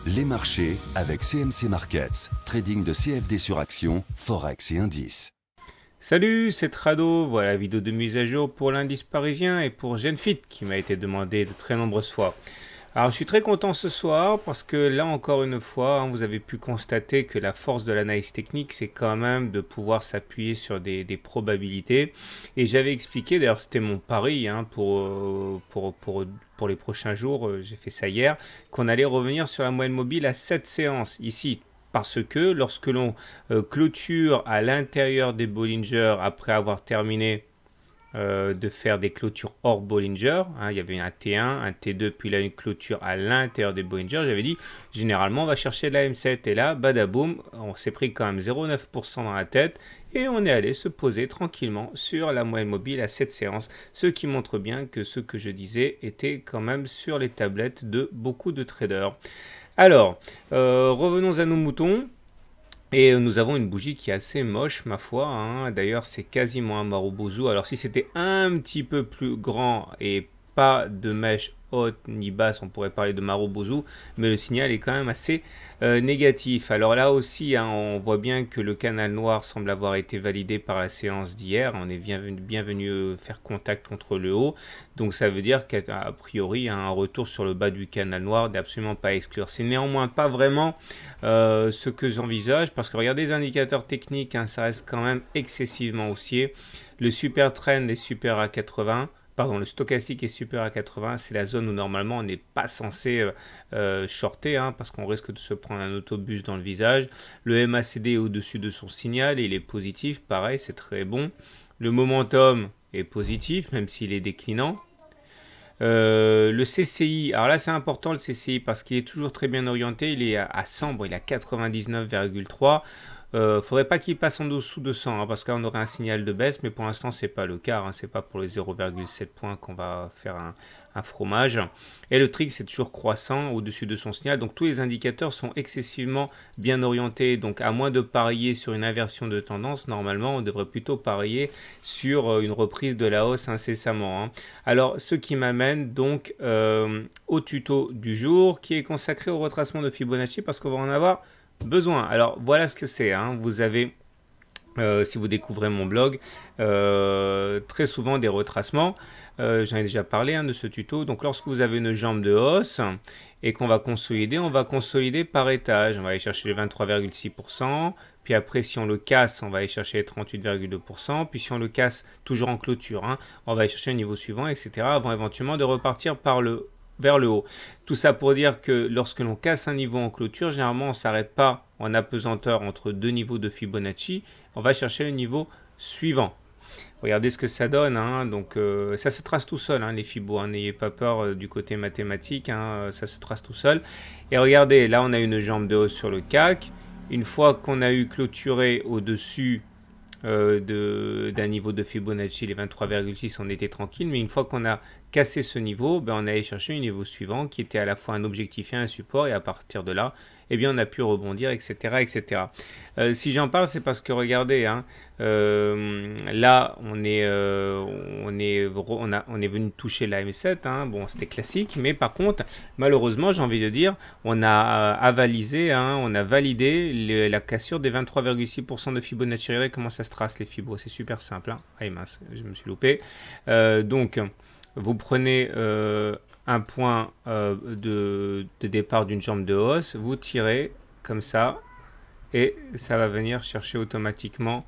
Les marchés avec CMC Markets, trading de CFD sur action, Forex et indices. Salut, c'est Trado, voilà la vidéo de mise à jour pour l'indice parisien et pour GenFit qui m'a été demandé de très nombreuses fois. Alors je suis très content ce soir parce que là encore une fois, vous avez pu constater que la force de l'analyse technique c'est quand même de pouvoir s'appuyer sur des probabilités. Et j'avais expliqué, d'ailleurs c'était mon pari pour les prochains jours, j'ai fait ça hier, qu'on allait revenir sur la moyenne mobile à 7 séances ici. Parce que lorsque l'on clôture à l'intérieur des Bollinger après avoir terminé de faire des clôtures hors Bollinger, il y avait un T1, un T2, puis là une clôture à l'intérieur des Bollinger, j'avais dit généralement on va chercher la M7 et là badaboum, on s'est pris quand même 0,9% dans la tête et on est allé se poser tranquillement sur la moyenne mobile à cette séance, ce qui montre bien que ce que je disais était quand même sur les tablettes de beaucoup de traders. Alors, revenons à nos moutons. Et nous avons une bougie qui est assez moche, ma foi. D'ailleurs, c'est quasiment un Marubozu. Alors, si c'était un petit peu plus grand et pas de mèche haute ni basse, on pourrait parler de Marubozu. Mais le signal est quand même assez négatif. Alors là aussi, on voit bien que le canal noir semble avoir été validé par la séance d'hier. On est bien venu faire contact contre le haut. Donc ça veut dire qu'a priori, un retour sur le bas du canal noir n'est absolument pas à exclure. C'est néanmoins pas vraiment ce que j'envisage parce que regardez les indicateurs techniques, ça reste quand même excessivement haussier. Le super trend est super à 80. Pardon, le stochastique est super à 80, c'est la zone où normalement on n'est pas censé shorter parce qu'on risque de se prendre un autobus dans le visage. Le MACD est au-dessus de son signal et il est positif, pareil, c'est très bon. Le momentum est positif, même s'il est déclinant. Le CCI, alors là c'est important le CCI parce qu'il est toujours très bien orienté, il est à 100, bon, il est à 99,3. Faudrait pas qu'il passe en dessous de 100 parce qu'on aurait un signal de baisse, mais pour l'instant c'est pas le cas, c'est pas pour les 0,7 points qu'on va faire un fromage. Et le trick c'est toujours croissant au-dessus de son signal, donc tous les indicateurs sont excessivement bien orientés, donc à moins de parier sur une inversion de tendance, normalement on devrait plutôt parier sur une reprise de la hausse incessamment. Alors ce qui m'amène donc au tuto du jour qui est consacré au retracement de Fibonacci parce qu'on va en avoir besoin. Alors voilà ce que c'est. Vous avez, si vous découvrez mon blog, très souvent des retracements. J'en ai déjà parlé de ce tuto. Donc lorsque vous avez une jambe de hausse et qu'on va consolider, on va consolider par étage. On va aller chercher les 23,6%. Puis après, si on le casse, on va aller chercher les 38,2%. Puis si on le casse toujours en clôture, on va aller chercher un niveau suivant, etc. Avant éventuellement de repartir vers le haut. Tout ça pour dire que lorsque l'on casse un niveau en clôture, généralement on ne s'arrête pas en apesanteur entre deux niveaux de Fibonacci, on va chercher le niveau suivant. Regardez ce que ça donne, donc ça se trace tout seul, les Fibos, n'ayez pas peur du côté mathématique, ça se trace tout seul. Et regardez, là on a une jambe de hausse sur le CAC, une fois qu'on a eu clôturé au-dessus d'un niveau de Fibonacci, les 23,6, on était tranquille, mais une fois qu'on a cassé ce niveau, on allait chercher un niveau suivant qui était à la fois un objectif et un support, et à partir de là, on a pu rebondir, etc. etc. Si j'en parle, c'est parce que regardez, là, on est venu toucher la M7, bon, c'était classique, mais par contre, malheureusement, j'ai envie de dire, on a avalisé, on a validé la cassure des 23,6% de Fibonacci. Regardez comment ça se trace les fibres, c'est super simple. Ah mince, je me suis loupé. Donc, vous prenez un point de départ d'une jambe de hausse, vous tirez comme ça, et ça va venir chercher automatiquement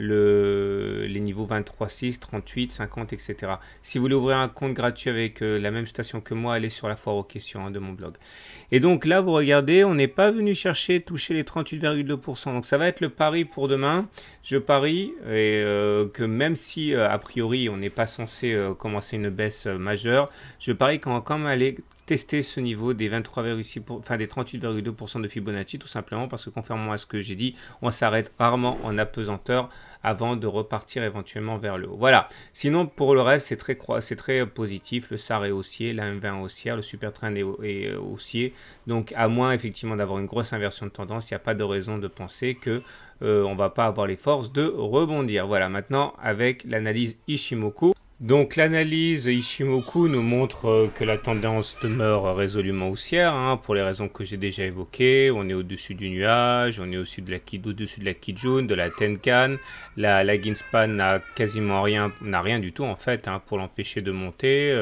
les niveaux 23,6, 38, 50, etc. Si vous voulez ouvrir un compte gratuit avec la même station que moi, allez sur la foire aux questions de mon blog. Et donc là, vous regardez, on n'est pas venu toucher les 38,2%. Donc ça va être le pari pour demain. Je parie que même si a priori on n'est pas censé commencer une baisse majeure, je parie qu'on va quand même aller tester ce niveau des 23,6%, enfin des 38,2% de Fibonacci, tout simplement parce que conformément à ce que j'ai dit, on s'arrête rarement en apesanteur avant de repartir éventuellement vers le haut. Voilà. Sinon, pour le reste, c'est très positif. Le SAR est haussier, la M20 haussière, le super trend est haussier. Donc, à moins effectivement d'avoir une grosse inversion de tendance, il n'y a pas de raison de penser que on ne va pas avoir les forces de rebondir. Voilà. Maintenant, avec l'analyse Ishimoku. Donc l'analyse Ishimoku nous montre que la tendance demeure résolument haussière, hein, pour les raisons que j'ai déjà évoquées. On est au-dessus du nuage, on est au-dessus de la Kijun, de la Tenkan. La Greenspan n'a quasiment rien, n'a rien du tout en fait, hein, pour l'empêcher de monter.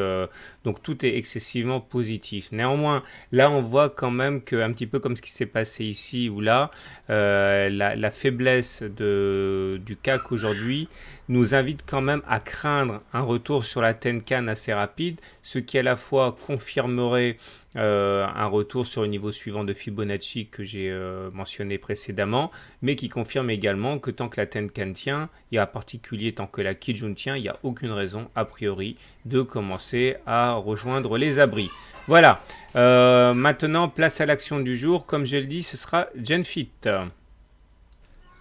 Donc tout est excessivement positif. Néanmoins, là on voit quand même que, un petit peu comme ce qui s'est passé ici ou là, la faiblesse du CAC aujourd'hui nous invite quand même à craindre un retour sur la Tenkan assez rapide, ce qui à la fois confirmerait un retour sur le niveau suivant de Fibonacci que j'ai mentionné précédemment, mais qui confirme également que tant que la Tenkan tient, et en particulier tant que la Kijun tient, il n'y a aucune raison a priori de commencer à rejoindre les abris. Voilà, maintenant place à l'action du jour, comme je le dis, ce sera Genfit.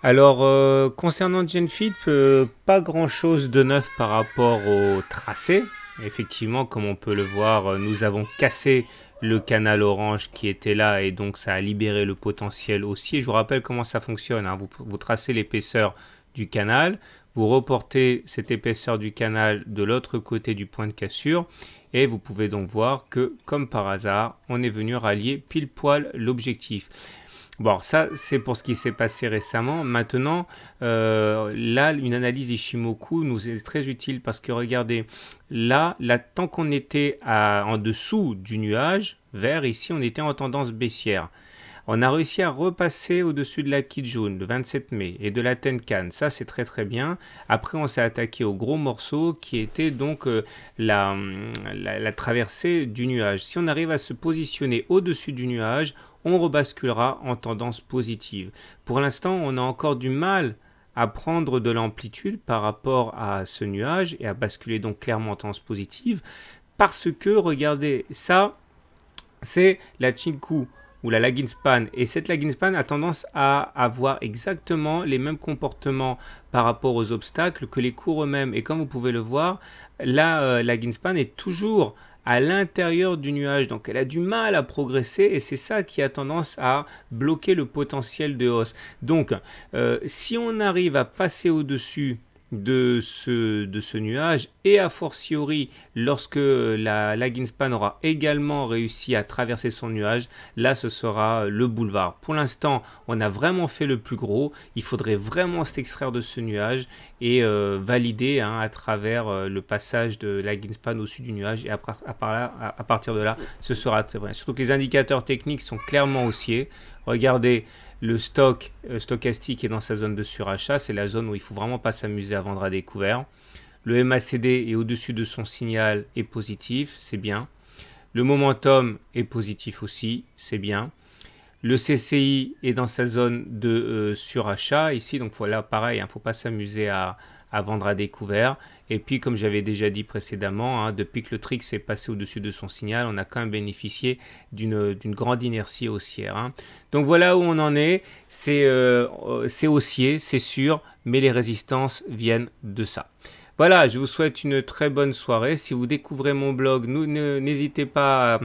Alors, concernant Genfit, pas grand-chose de neuf par rapport au tracé. Effectivement, comme on peut le voir, nous avons cassé le canal orange qui était là et donc ça a libéré le potentiel haussier. Je vous rappelle comment ça fonctionne, hein. Vous tracez l'épaisseur du canal, vous reportez cette épaisseur du canal de l'autre côté du point de cassure et vous pouvez donc voir que, comme par hasard, on est venu rallier pile poil l'objectif. Bon, ça, c'est pour ce qui s'est passé récemment. Maintenant, là, une analyse Ishimoku nous est très utile parce que regardez, là tant qu'on était en dessous du nuage vert, ici, on était en tendance baissière. On a réussi à repasser au-dessus de la Kijun le 27 mai et de la Tenkan. Ça, c'est très très bien. Après, on s'est attaqué au gros morceau qui était donc la traversée du nuage. Si on arrive à se positionner au-dessus du nuage, on rebasculera en tendance positive. Pour l'instant, on a encore du mal à prendre de l'amplitude par rapport à ce nuage et à basculer donc clairement en tendance positive parce que, regardez, ça, c'est la Chinku ou la Greenspan, et cette Greenspan a tendance à avoir exactement les mêmes comportements par rapport aux obstacles que les cours eux-mêmes, et comme vous pouvez le voir, là, la Greenspan est toujours à l'intérieur du nuage, donc elle a du mal à progresser et c'est ça qui a tendance à bloquer le potentiel de hausse. Donc si on arrive à passer au-dessus de ce nuage et a fortiori lorsque la Greenspan aura également réussi à traverser son nuage, là ce sera le boulevard. Pour l'instant on a vraiment fait le plus gros, il faudrait vraiment s'extraire de ce nuage et valider à travers le passage de la Greenspan au-dessus du nuage et à partir de là ce sera très vrai. Surtout que les indicateurs techniques sont clairement haussiers. Regardez, le stochastique est dans sa zone de surachat, c'est la zone où il ne faut vraiment pas s'amuser à vendre à découvert. Le MACD est au-dessus de son signal, est positif, c'est bien. Le momentum est positif aussi, c'est bien. Le CCI est dans sa zone de surachat ici, donc voilà, pareil, il ne faut pas s'amuser à vendre à découvert. Et puis, comme j'avais déjà dit précédemment, depuis que le Trix est passé au-dessus de son signal, on a quand même bénéficié d'une grande inertie haussière. Donc voilà où on en est. C'est haussier, c'est sûr, mais les résistances viennent de ça. Voilà, je vous souhaite une très bonne soirée. Si vous découvrez mon blog, n'hésitez pas à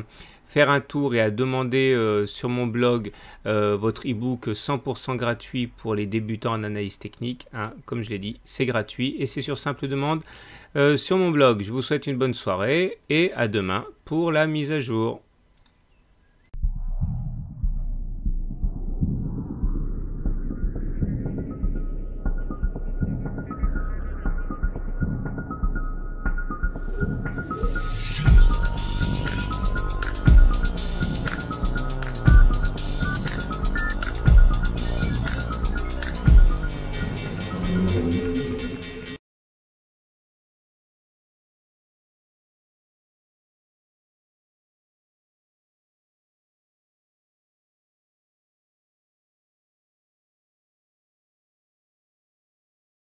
faire un tour et à demander sur mon blog votre e-book 100% gratuit pour les débutants en analyse technique. Comme je l'ai dit, c'est gratuit et c'est sur simple demande sur mon blog. Je vous souhaite une bonne soirée et à demain pour la mise à jour.